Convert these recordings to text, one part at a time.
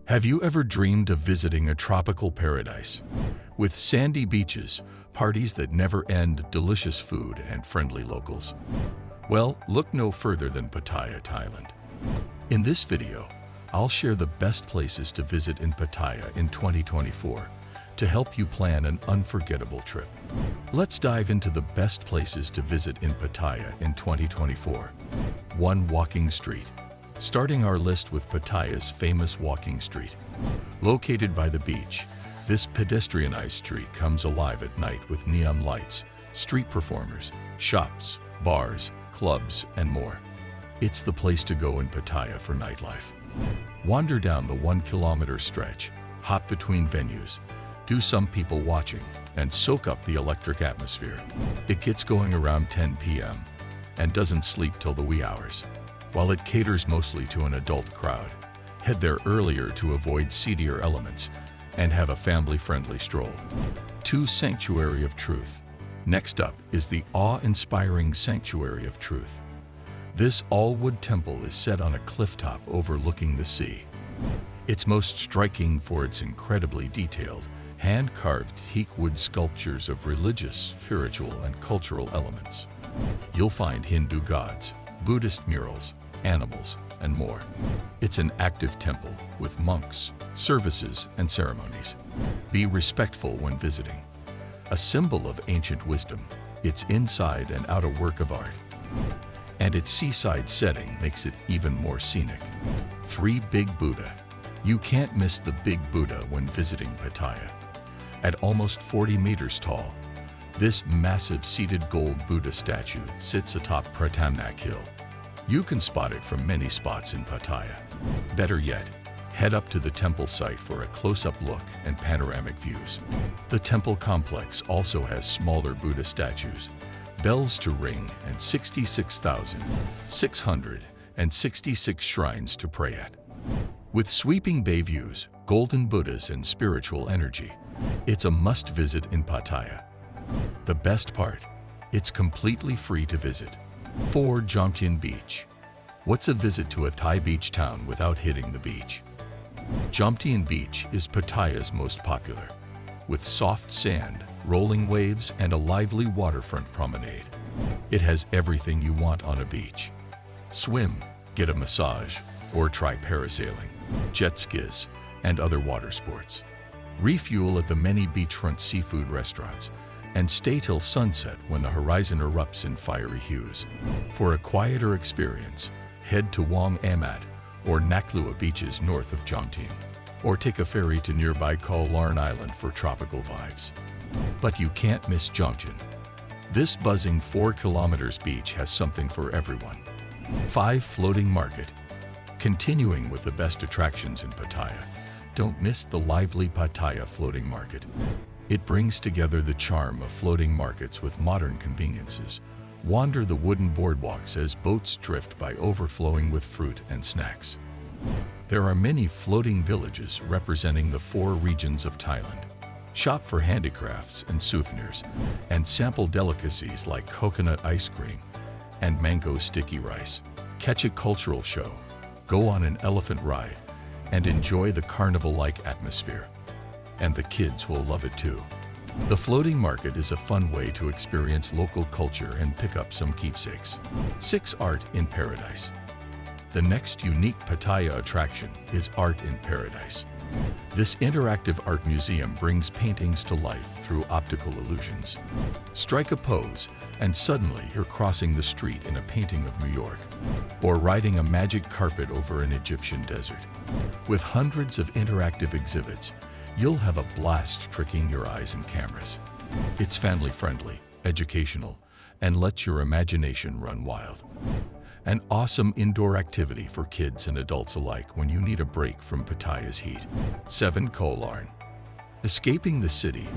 Have you ever dreamed of visiting a tropical paradise? With sandy beaches, parties that never end, delicious food, and friendly locals? Well, look no further than Pattaya, Thailand. In this video, I'll share the best places to visit in Pattaya in 2024 to help you plan an unforgettable trip. Let's dive into the best places to visit in Pattaya in 2024. 1. Walking Street. Starting our list with Pattaya's famous walking street. Located by the beach, this pedestrianized street comes alive at night with neon lights, street performers, shops, bars, clubs, and more. It's the place to go in Pattaya for nightlife. Wander down the 1-kilometer stretch, hop between venues, do some people watching, and soak up the electric atmosphere. It gets going around 10 p.m. and doesn't sleep till the wee hours. While it caters mostly to an adult crowd, head there earlier to avoid seedier elements and have a family-friendly stroll. 2. Sanctuary of Truth. Next up is the awe-inspiring Sanctuary of Truth. This all-wood temple is set on a clifftop overlooking the sea. It's most striking for its incredibly detailed, hand-carved teak wood sculptures of religious, spiritual, and cultural elements. You'll find Hindu gods, Buddhist murals, animals, and more. It's an active temple with monks, services, and ceremonies. Be respectful when visiting. A symbol of ancient wisdom, its inside and outer work of art. And its seaside setting makes it even more scenic. 3. Big Buddha. You can't miss the Big Buddha when visiting Pattaya. At almost 40 meters tall, this massive seated gold Buddha statue sits atop Pratamnak Hill. You can spot it from many spots in Pattaya. Better yet, head up to the temple site for a close-up look and panoramic views. The temple complex also has smaller Buddha statues, bells to ring, and 66,666 shrines to pray at. With sweeping bay views, golden Buddhas, and spiritual energy, it's a must-visit in Pattaya. The best part, it's completely free to visit. 4. Jomtien Beach. What's a visit to a Thai beach town without hitting the beach? Jomtien Beach is Pattaya's most popular, with soft sand, rolling waves, and a lively waterfront promenade. It has everything you want on a beach. Swim, get a massage, or try parasailing, jet skis, and other water sports. Refuel at the many beachfront seafood restaurants, and stay till sunset when the horizon erupts in fiery hues. For a quieter experience, head to Wang Amat or Naklua beaches north of Jomtien, or take a ferry to nearby Koh Larn Island for tropical vibes. But you can't miss Jomtien. This buzzing 4 kilometers beach has something for everyone. 5. Floating Market. Continuing with the best attractions in Pattaya, don't miss the lively Pattaya Floating Market. It brings together the charm of floating markets with modern conveniences. Wander the wooden boardwalks as boats drift by overflowing with fruit and snacks. There are many floating villages representing the 4 regions of Thailand. Shop for handicrafts and souvenirs, and sample delicacies like coconut ice cream and mango sticky rice. Catch a cultural show, go on an elephant ride, and enjoy the carnival-like atmosphere. And the kids will love it too. The floating market is a fun way to experience local culture and pick up some keepsakes. 6. Art in Paradise. The next unique Pattaya attraction is Art in Paradise. This interactive art museum brings paintings to life through optical illusions. Strike a pose, and suddenly you're crossing the street in a painting of New York, or riding a magic carpet over an Egyptian desert. With hundreds of interactive exhibits, you'll have a blast tricking your eyes and cameras. It's family-friendly, educational, and lets your imagination run wild. An awesome indoor activity for kids and adults alike when you need a break from Pattaya's heat. 7. Koh Larn. Escaping the city,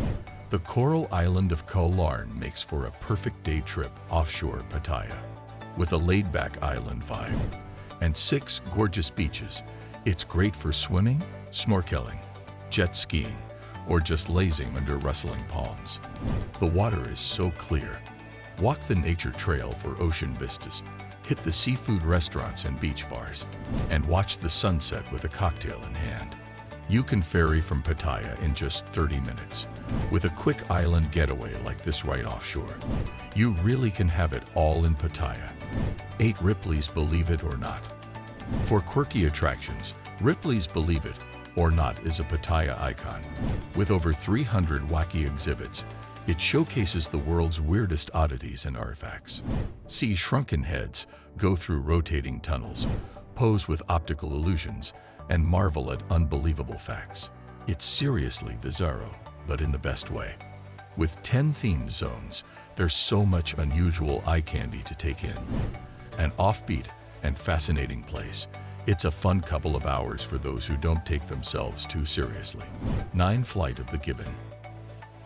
the coral island of Koh Larn makes for a perfect day trip offshore Pattaya. With a laid-back island vibe and 6 gorgeous beaches, it's great for swimming, snorkeling, jet skiing, or just lazing under rustling palms. The water is so clear. Walk the nature trail for ocean vistas, hit the seafood restaurants and beach bars, and watch the sunset with a cocktail in hand. You can ferry from Pattaya in just 30 minutes. With a quick island getaway like this right offshore, you really can have it all in Pattaya. 8 Ripley's Believe It or Not. For quirky attractions, Ripley's Believe It or Not is a Pattaya icon. With over 300 wacky exhibits, it showcases the world's weirdest oddities and artifacts. See shrunken heads, go through rotating tunnels, pose with optical illusions, and marvel at unbelievable facts. It's seriously bizarro, but in the best way. With 10 themed zones, there's so much unusual eye candy to take in. An offbeat and fascinating place, it's a fun couple of hours for those who don't take themselves too seriously. 9 Flight of the Gibbon.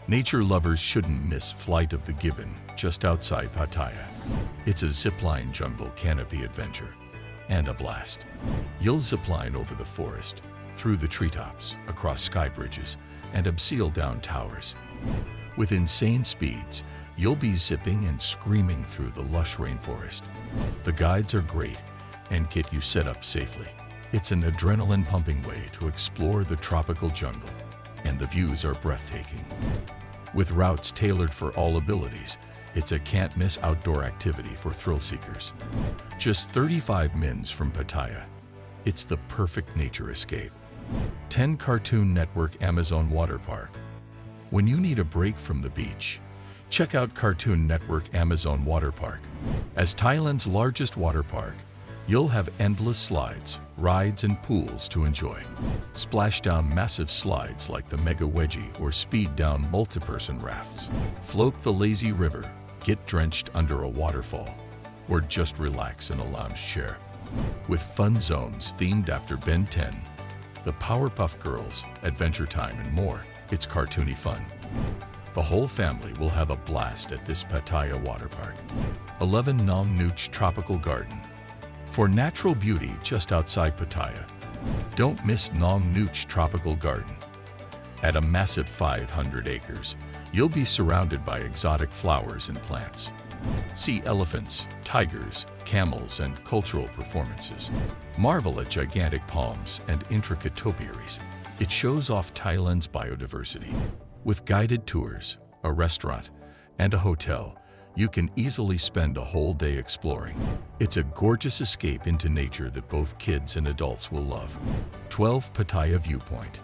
Nature lovers shouldn't miss Flight of the Gibbon just outside Pattaya. It's a zipline jungle canopy adventure and a blast. You'll zipline over the forest, through the treetops, across sky bridges, and abseil down towers. With insane speeds, you'll be zipping and screaming through the lush rainforest. The guides are great and get you set up safely. It's an adrenaline-pumping way to explore the tropical jungle, and the views are breathtaking. With routes tailored for all abilities, it's a can't-miss outdoor activity for thrill-seekers. Just 35 mins from Pattaya, it's the perfect nature escape. 10 Cartoon Network Amazon Water Park. When you need a break from the beach, check out Cartoon Network Amazon Water Park. As Thailand's largest water park, you'll have endless slides, rides, and pools to enjoy. Splash down massive slides like the Mega Wedgie or speed down multi-person rafts. Float the lazy river, get drenched under a waterfall, or just relax in a lounge chair. With fun zones themed after Ben 10, the Powerpuff Girls, Adventure Time, and more, it's cartoony fun. The whole family will have a blast at this Pattaya water park. 11 Nong Nooch Tropical Garden. For natural beauty just outside Pattaya, don't miss Nong Nooch Tropical Garden. At a massive 500 acres, you'll be surrounded by exotic flowers and plants. See elephants, tigers, camels, and cultural performances. Marvel at gigantic palms and intricate topiaries. It shows off Thailand's biodiversity. With guided tours, a restaurant, and a hotel, you can easily spend a whole day exploring. It's a gorgeous escape into nature that both kids and adults will love. 12 Pattaya Viewpoint.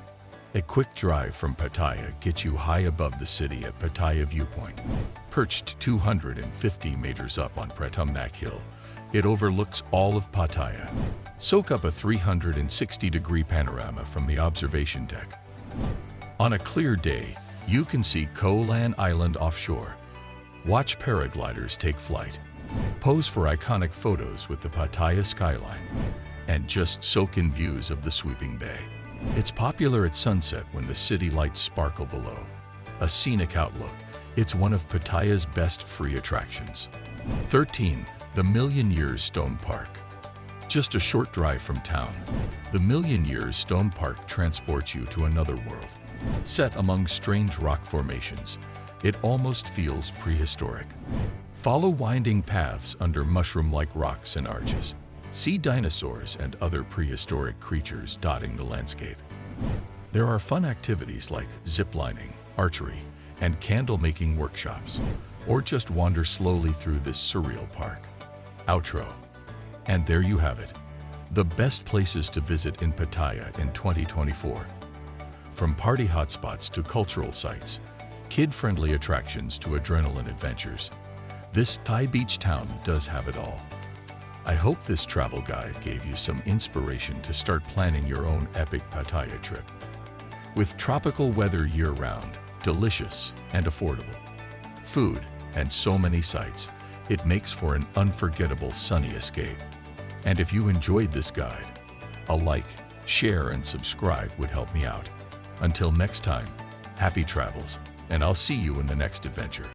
A quick drive from Pattaya gets you high above the city at Pattaya Viewpoint. Perched 250 meters up on Pratumnak Hill, it overlooks all of Pattaya. Soak up a 360-degree panorama from the observation deck. On a clear day, you can see Koh Lan Island offshore. Watch paragliders take flight. Pose for iconic photos with the Pattaya skyline, and just soak in views of the sweeping bay. It's popular at sunset when the city lights sparkle below. A scenic outlook, it's one of Pattaya's best free attractions. 13. The Million Years Stone Park. Just a short drive from town, the Million Years Stone Park transports you to another world. Set among strange rock formations, it almost feels prehistoric. Follow winding paths under mushroom-like rocks and arches. See dinosaurs and other prehistoric creatures dotting the landscape. There are fun activities like ziplining, archery, and candle-making workshops, or just wander slowly through this surreal park. Outro. And there you have it. The best places to visit in Pattaya in 2024. From party hotspots to cultural sites, kid-friendly attractions to adrenaline adventures, this Thai beach town does have it all. I hope this travel guide gave you some inspiration to start planning your own epic Pattaya trip. With tropical weather year-round, delicious and affordable, food, and so many sights, it makes for an unforgettable sunny escape. And if you enjoyed this guide, a like, share, and subscribe would help me out. Until next time, happy travels, and I'll see you in the next adventure.